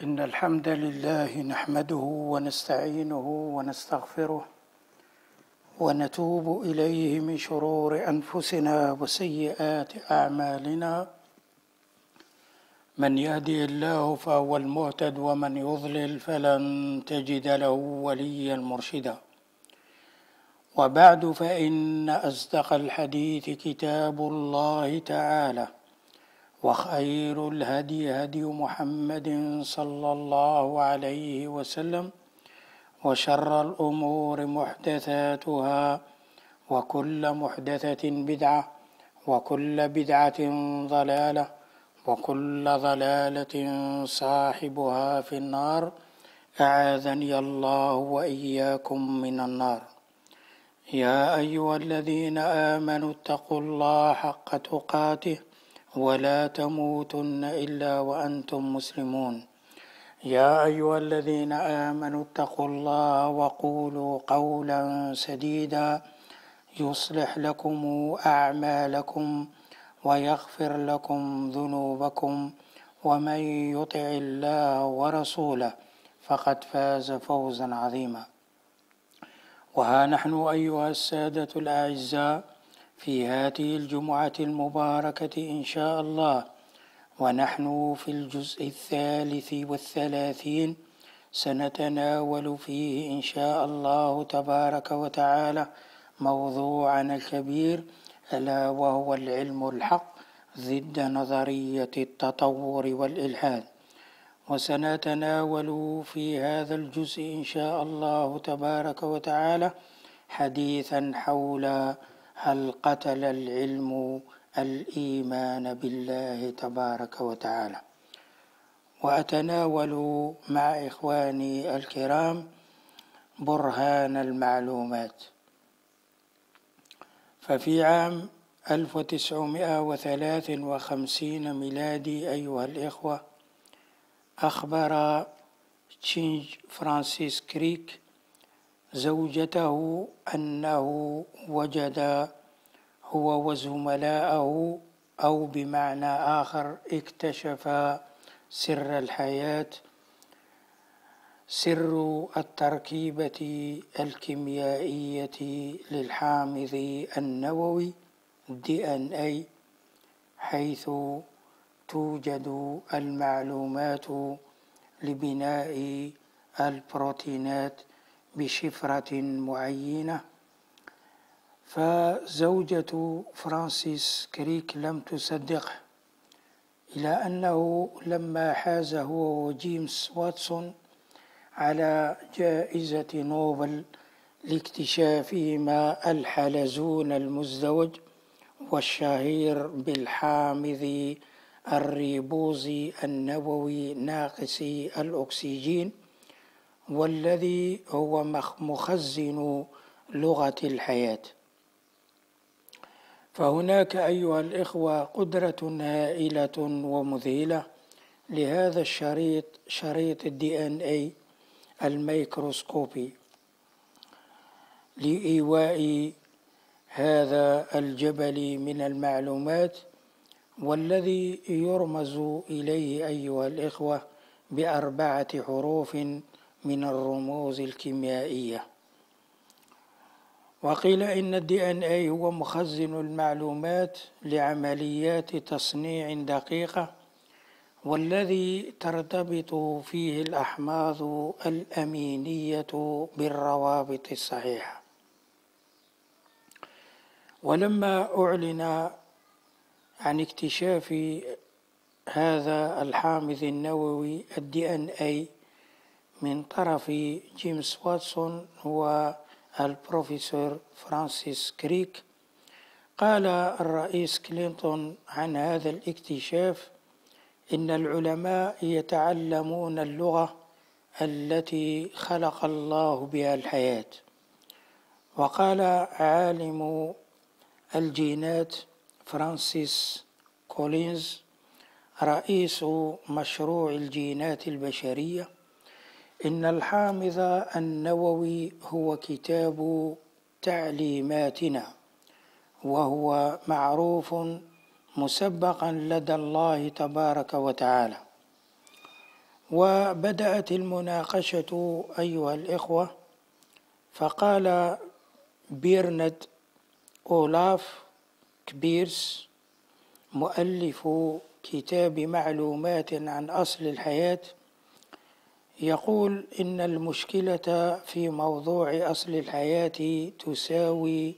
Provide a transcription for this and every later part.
إن الحمد لله نحمده ونستعينه ونستغفره ونتوب إليه من شرور أنفسنا وسيئات أعمالنا. من يهدي الله فهو المهتد ومن يضلل فلن تجد له وليا مرشدا. وبعد، فإن أصدق الحديث كتاب الله تعالى، وخير الهدي هدي محمد صلى الله عليه وسلم، وشر الأمور محدثاتها، وكل محدثة بدعة، وكل بدعة ضلالة، وكل ضلالة صاحبها في النار. أعاذني الله وإياكم من النار. يا أيها الذين آمنوا اتقوا الله حق تقاته ولا تموتن إلا وأنتم مسلمون. يا أيها الذين آمنوا اتقوا الله وقولوا قولا سديدا يصلح لكم أعمالكم ويغفر لكم ذنوبكم، ومن يطع الله ورسوله فقد فاز فوزا عظيما. وها نحن أيها السادة الأعزاء في هذه الجمعة المباركة إن شاء الله، ونحن في الجزء 33 سنتناول فيه إن شاء الله تبارك وتعالى موضوعنا الكبير، ألا وهو العلم الحق ضد نظرية التطور والإلحاد. وسنتناول في هذا الجزء إن شاء الله تبارك وتعالى حديثا حول هل قتل العلم الإيمان بالله تبارك وتعالى. وأتناول مع إخواني الكرام برهان المعلومات. ففي عام 1953 ميلادي أيها الإخوة، أخبر تشينج فرانسيس كريك زوجته أنه وجد هو وزملاءه، أو بمعنى آخر اكتشف سر الحياة، سر التركيبة الكيميائية للحامض النووي DNA، حيث توجد المعلومات لبناء البروتينات بشفرة معينة. فزوجة فرانسيس كريك لم تصدقه، إلى أنه لما حاز هو وجيمس واتسون على جائزة نوبل لاكتشافهما الحلزون المزدوج والشهير بالحامض الريبوزي النووي ناقص الأكسجين، والذي هو مخزن لغة الحياة. فهناك أيها الإخوة قدرة هائلة ومذهلة لهذا الشريط، شريط DNA الميكروسكوبي، لإيواء هذا الجبل من المعلومات، والذي يرمز إليه أيها الإخوة ب4 حروف من الرموز الكيميائية. وقيل إن DNA هو مخزن المعلومات لعمليات تصنيع دقيقة، والذي ترتبط فيه الأحماض الأمينية بالروابط الصحيحة. ولما أعلن عن اكتشاف هذا الحامض النووي DNA من طرف جيمس واتسون والبروفيسور فرانسيس كريك، قال الرئيس كلينتون عن هذا الاكتشاف: إن العلماء يتعلمون اللغة التي خلق الله بها الحياة. وقال عالم الجينات فرانسيس كولينز رئيس مشروع الجينات البشرية: إن الحامض النووي هو كتاب تعليماتنا، وهو معروف مسبقا لدى الله تبارك وتعالى. وبدأت المناقشة أيها الإخوة، فقال بيرنارد أولاف كبيرس مؤلف كتاب معلومات عن أصل الحياة، يقول إن المشكلة في موضوع أصل الحياة تساوي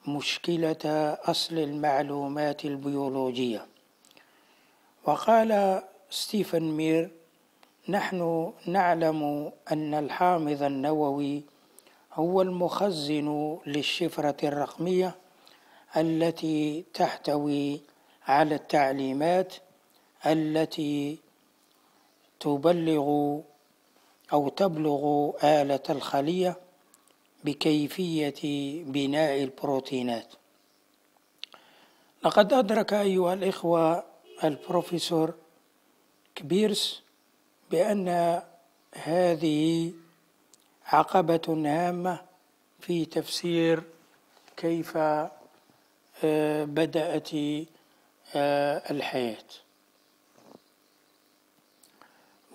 مشكلة أصل المعلومات البيولوجية. وقال ستيفن مير: نحن نعلم أن الحامض النووي هو المخزن للشفرة الرقمية التي تحتوي على التعليمات التي تبلغ آلة الخلية بكيفية بناء البروتينات. لقد أدرك أيها الإخوة البروفيسور كبيرس بأن هذه عقبة هامة في تفسير كيف بدأت الحياة،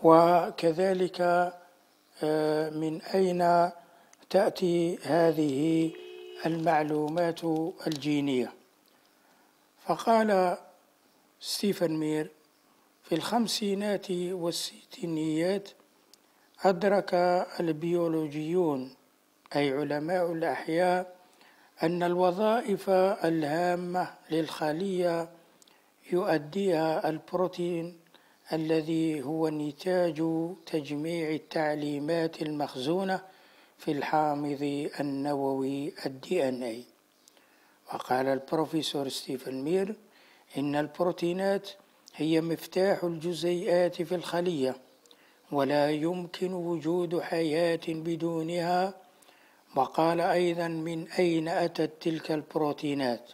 وكذلك من أين تأتي هذه المعلومات الجينية. فقال ستيفن مير: في الخمسينات والستينيات أدرك البيولوجيون أي علماء الأحياء أن الوظائف الهامة للخلية يؤديها البروتين الذي هو نتاج تجميع التعليمات المخزونة في الحامض النووي DNA. وقال البروفيسور ستيفن مير: إن البروتينات هي مفتاح الجزيئات في الخلية، ولا يمكن وجود حياة بدونها. وقال أيضا: من أين أتت تلك البروتينات؟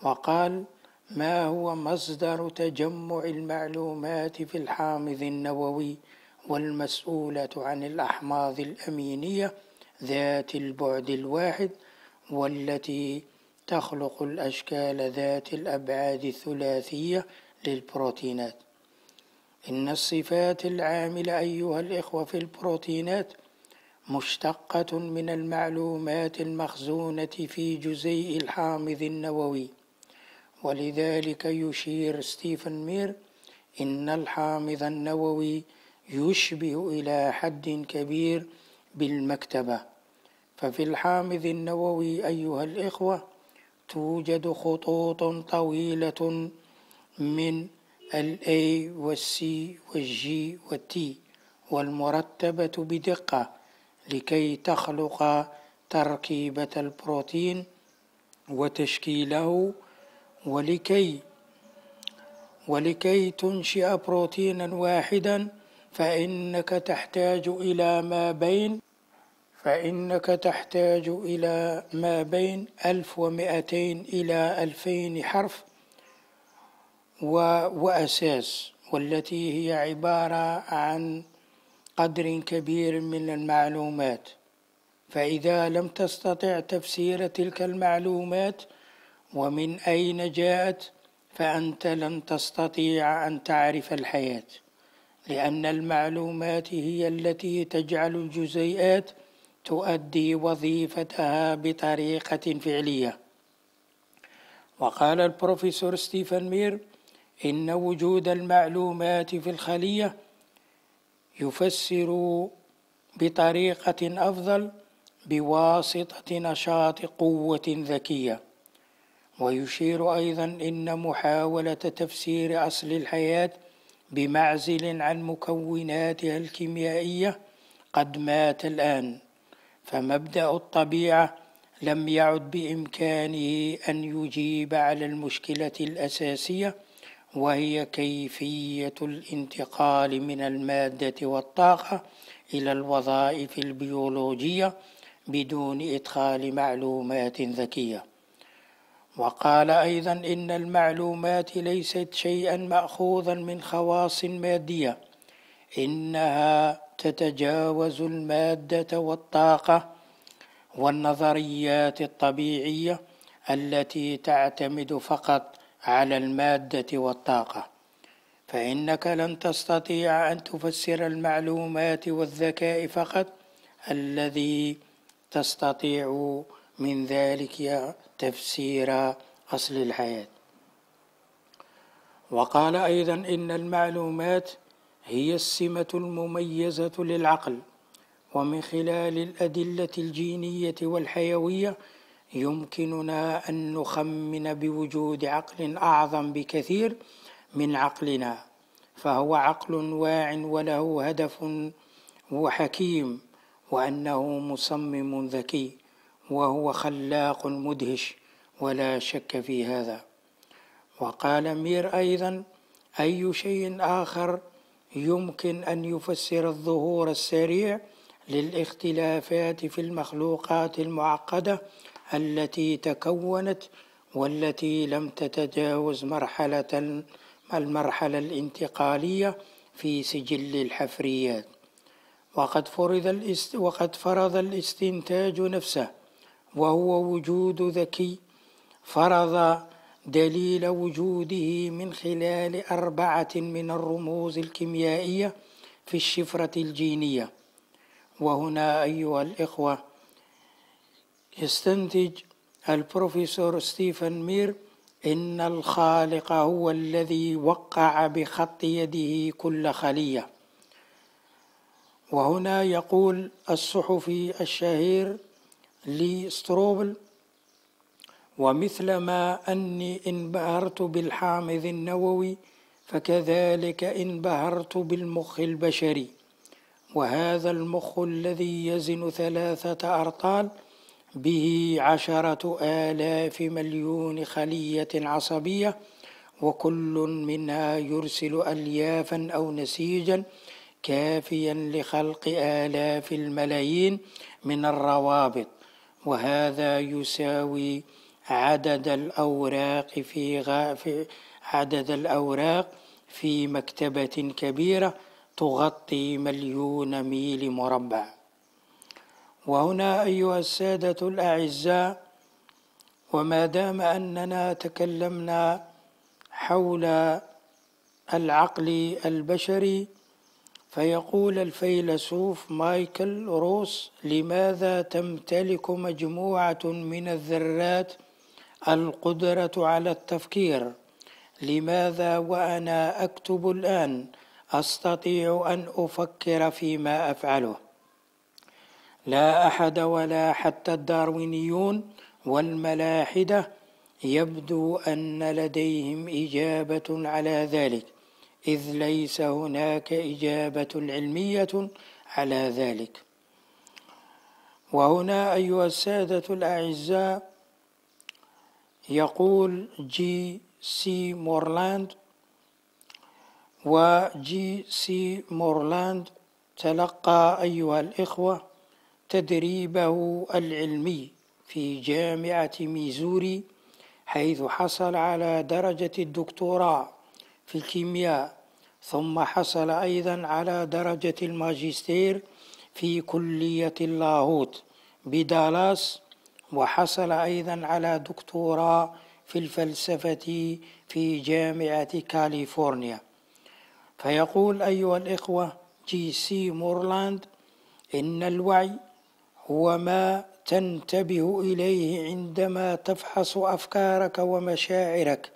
وقال: ما هو مصدر تجمع المعلومات في الحامض النووي والمسؤولة عن الأحماض الأمينية ذات البعد الواحد، والتي تخلق الأشكال ذات الأبعاد الثلاثية للبروتينات. إن الصفات العاملة أيها الإخوة في البروتينات مشتقة من المعلومات المخزونة في جزيء الحامض النووي. ولذلك يشير ستيفن مير: إن الحامض النووي يشبه إلى حد كبير بالمكتبة. ففي الحامض النووي أيها الإخوة توجد خطوط طويلة من A والC والG والT، والمرتبة بدقة لكي تخلق تركيبة البروتين وتشكيله، ولكي تنشئ بروتينا واحدا فإنك تحتاج إلى ما بين 1200 إلى 2000 حرف وأساس، والتي هي عبارة عن قدر كبير من المعلومات. فإذا لم تستطع تفسير تلك المعلومات ومن أين جاءت، فأنت لن تستطيع أن تعرف الحياة، لأن المعلومات هي التي تجعل الجزيئات تؤدي وظيفتها بطريقة فعلية. وقال البروفيسور ستيفن مير: إن وجود المعلومات في الخلية يفسر بطريقة أفضل بواسطة نشاط قوة ذكية. ويشير أيضا إن محاولة تفسير أصل الحياة بمعزل عن مكوناتها الكيميائية قد مات الآن، فمبدأ الطبيعة لم يعد بإمكانه أن يجيب على المشكلة الأساسية، وهي كيفية الانتقال من المادة والطاقة إلى الوظائف البيولوجية بدون إدخال معلومات ذكية. وقال أيضا إن المعلومات ليست شيئا مأخوذا من خواص مادية، إنها تتجاوز المادة والطاقة والنظريات الطبيعية التي تعتمد فقط على المادة والطاقة. فإنك لن تستطيع أن تفسر المعلومات والذكاء فقط، الذي تستطيع من ذلك تفسير أصل الحياة. وقال أيضا إن المعلومات هي السمة المميزة للعقل، ومن خلال الأدلة الجينية والحيوية يمكننا أن نخمن بوجود عقل أعظم بكثير من عقلنا، فهو عقل واع وله هدف وحكيم، وأنه مصمم ذكي، وهو خلاق مدهش ولا شك في هذا. وقال مير أيضا: أي شيء آخر يمكن أن يفسر الظهور السريع للاختلافات في المخلوقات المعقدة التي تكونت والتي لم تتجاوز المرحلة الانتقالية في سجل الحفريات. وقد فرض الاستنتاج نفسه، وهو وجود ذكي، فرض دليل وجوده من خلال 4 من الرموز الكيميائية في الشفرة الجينية. وهنا أيها الإخوة يستنتج البروفيسور ستيفن مير إن الخالق هو الذي وقع بخط يده كل خلية. وهنا يقول الصحفي الشهير لي ستروبل: ومثلما أني انبهرت بالحامض النووي فكذلك انبهرت بالمخ البشري، وهذا المخ الذي يزن 3 أرطال به 10,000 مليون خلية عصبية، وكل منها يرسل أليافا أو نسيجا كافيا لخلق آلاف الملايين من الروابط، وهذا يساوي عدد الأوراق في مكتبة كبيرة تغطي 1,000,000 ميل مربع. وهنا أيها السادة الأعزاء، وما دام أننا تكلمنا حول العقل البشري، فيقول الفيلسوف مايكل روس: لماذا تمتلك مجموعة من الذرات القدرة على التفكير؟ لماذا وأنا أكتب الآن أستطيع أن أفكر فيما أفعله؟ لا أحد ولا حتى الداروينيون والملاحدة يبدو أن لديهم إجابة على ذلك، إذ ليس هناك إجابة علمية على ذلك. وهنا أيها السادة الأعزاء يقول جي سي مورلاند: وجي سي مورلاند تلقى أيها الإخوة تدريبه العلمي في جامعة ميزوري، حيث حصل على درجة الدكتوراه في الكيمياء، ثم حصل أيضا على درجة الماجستير في كلية اللاهوت بدالاس، وحصل أيضا على دكتوراه في الفلسفة في جامعة كاليفورنيا. فيقول أيها الإخوة جي سي مورلاند: إن الوعي هو ما تنتبه إليه عندما تفحص أفكارك ومشاعرك،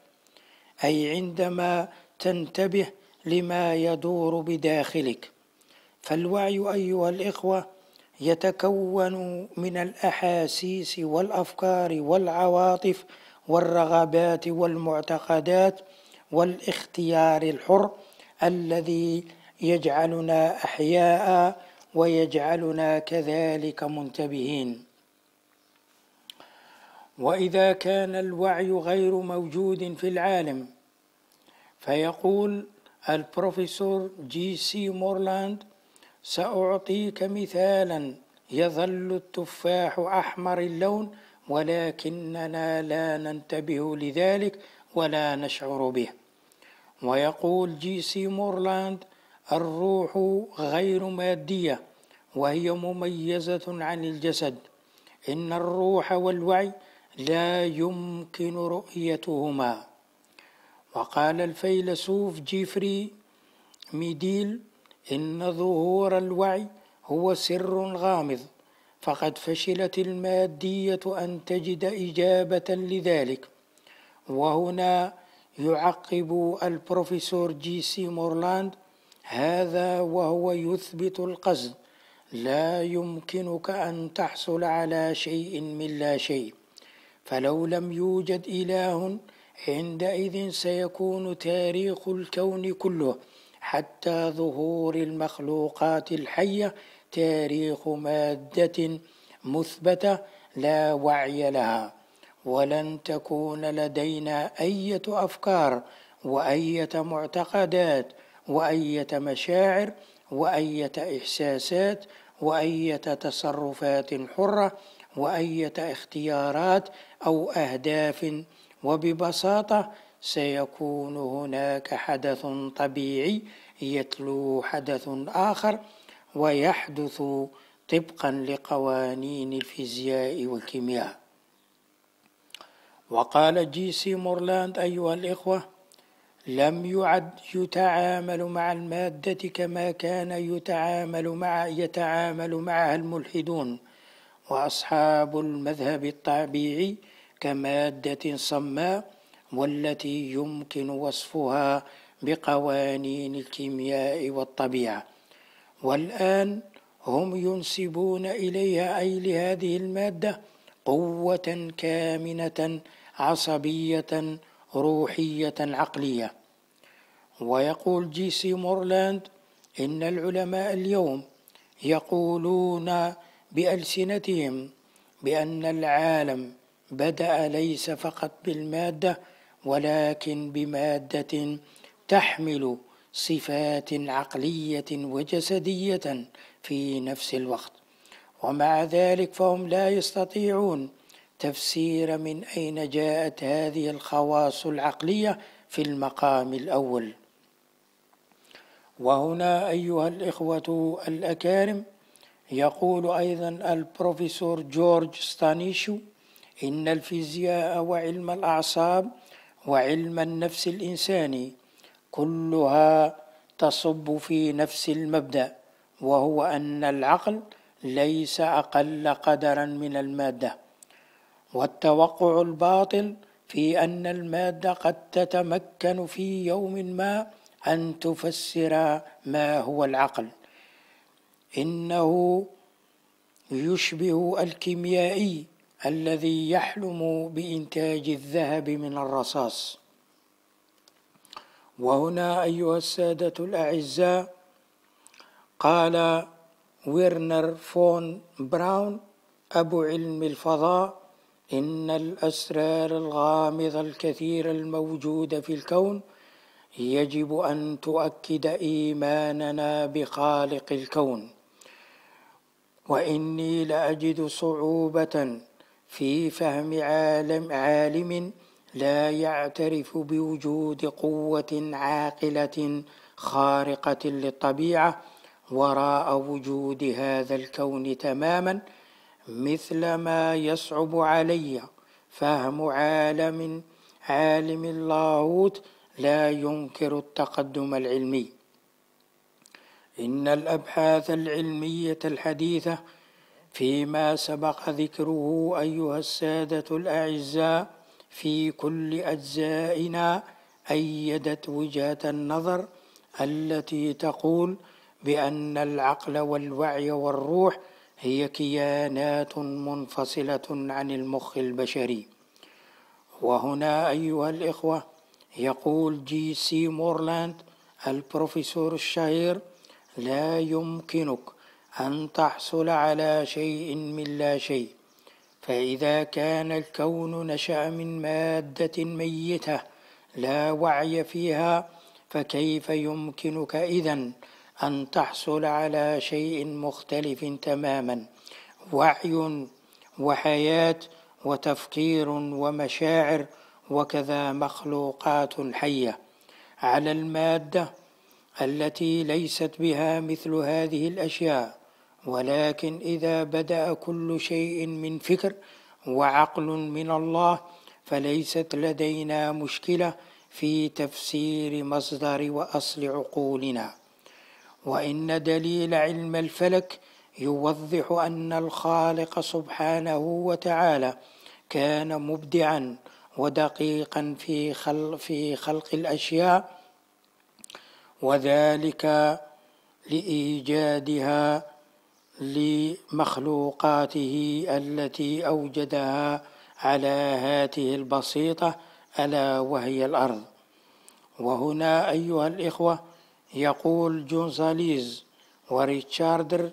أي عندما تنتبه لما يدور بداخلك. فالوعي أيها الإخوة يتكون من الأحاسيس والأفكار والعواطف والرغبات والمعتقدات والاختيار الحر الذي يجعلنا أحياء ويجعلنا كذلك منتبهين. وإذا كان الوعي غير موجود في العالم، فيقول البروفيسور جي سي مورلاند: سأعطيك مثالا: يظل التفاح أحمر اللون ولكننا لا ننتبه لذلك ولا نشعر به. ويقول جي سي مورلاند: الروح غير مادية وهي مميزة عن الجسد. إن الروح والوعي لا يمكن رؤيتهما. وقال الفيلسوف جيفري ميديل: إن ظهور الوعي هو سر غامض، فقد فشلت المادية أن تجد إجابة لذلك. وهنا يعقب البروفيسور جي سي مورلاند: هذا وهو يثبت القصد. لا يمكنك أن تحصل على شيء من لا شيء، فلو لم يوجد إله عندئذ سيكون تاريخ الكون كله حتى ظهور المخلوقات الحية تاريخ مادة مثبتة لا وعي لها، ولن تكون لدينا أي أفكار وأي معتقدات وأي مشاعر وأي إحساسات وأي تصرفات حرة وأي اختيارات أو أهداف. وببساطة سيكون هناك حدث طبيعي يتلو حدث آخر ويحدث طبقا لقوانين الفيزياء والكيمياء. وقال جي سي مورلاند: أيها الإخوة، لم يعد يتعامل مع المادة كما كان يتعامل معها الملحدون وأصحاب المذهب الطبيعي كمادة صماء، والتي يمكن وصفها بقوانين الكيمياء والطبيعة. والآن هم ينسبون إليها، أي لهذه المادة، قوة كامنة عصبية روحية عقلية. ويقول جي سي مورلاند: إن العلماء اليوم يقولون بألسنتهم بأن العالم بدأ ليس فقط بالمادة ولكن بمادة تحمل صفات عقلية وجسدية في نفس الوقت، ومع ذلك فهم لا يستطيعون تفسير من أين جاءت هذه الخواص العقلية في المقام الأول. وهنا أيها الإخوة الأكارم يقول أيضا البروفيسور جورج ستانيشو: إن الفيزياء وعلم الأعصاب وعلم النفس الإنساني كلها تصب في نفس المبدأ، وهو أن العقل ليس أقل قدرا من المادة. والتوقع الباطل في أن المادة قد تتمكن في يوم ما أن تفسر ما هو العقل إنه يشبه الكيميائي الذي يحلم بإنتاج الذهب من الرصاص. وهنا أيها السادة الأعزاء قال ويرنر فون براون أبو علم الفضاء: إن الأسرار الغامضة الكثيرة الموجودة في الكون يجب أن تؤكد إيماننا بخالق الكون. وإني لأجد صعوبة في فهم عالم لا يعترف بوجود قوة عاقلة خارقة للطبيعة وراء وجود هذا الكون تماما، مثل ما يصعب علي فهم عالم اللاهوت لا ينكر التقدم العلمي. إن الأبحاث العلمية الحديثة فيما سبق ذكره أيها السادة الأعزاء في كل أجزائنا أيدت وجهة النظر التي تقول بأن العقل والوعي والروح هي كيانات منفصلة عن المخ البشري. وهنا أيها الإخوة يقول جي سي مورلاند البروفيسور الشهير: لا يمكنك أن تحصل على شيء من لا شيء، فإذا كان الكون نشأ من مادة ميتة لا وعي فيها، فكيف يمكنك إذن أن تحصل على شيء مختلف تماما، وعي وحياة وتفكير ومشاعر وكذا مخلوقات حية، على المادة التي ليست بها مثل هذه الأشياء. ولكن إذا بدأ كل شيء من فكر وعقل من الله، فليست لدينا مشكلة في تفسير مصدر وأصل عقولنا. وإن دليل علم الفلك يوضح أن الخالق سبحانه وتعالى كان مبدعا ودقيقا في خلق الأشياء، وذلك لإيجادها لمخلوقاته التي أوجدها على هاته البسيطة، ألا وهي الأرض. وهنا أيها الإخوة يقول جونزاليز وريتشاردر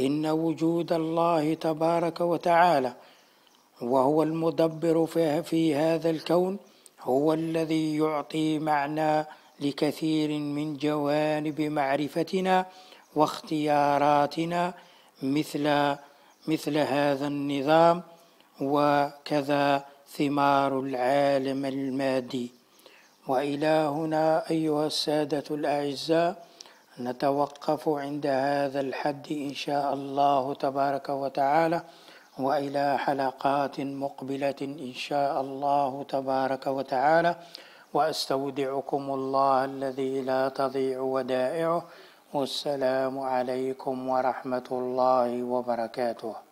إن وجود الله تبارك وتعالى وهو المدبر في هذا الكون هو الذي يعطي معنى لكثير من جوانب معرفتنا واختياراتنا مثل هذا النظام، وكذا ثمار العالم المادي. وإلى هنا أيها السادة الأعزاء نتوقف عند هذا الحد إن شاء الله تبارك وتعالى، وإلى حلقات مقبلة إن شاء الله تبارك وتعالى، وأستودعكم الله الذي لا تضيع ودائعه، والسلام عليكم ورحمة الله وبركاته.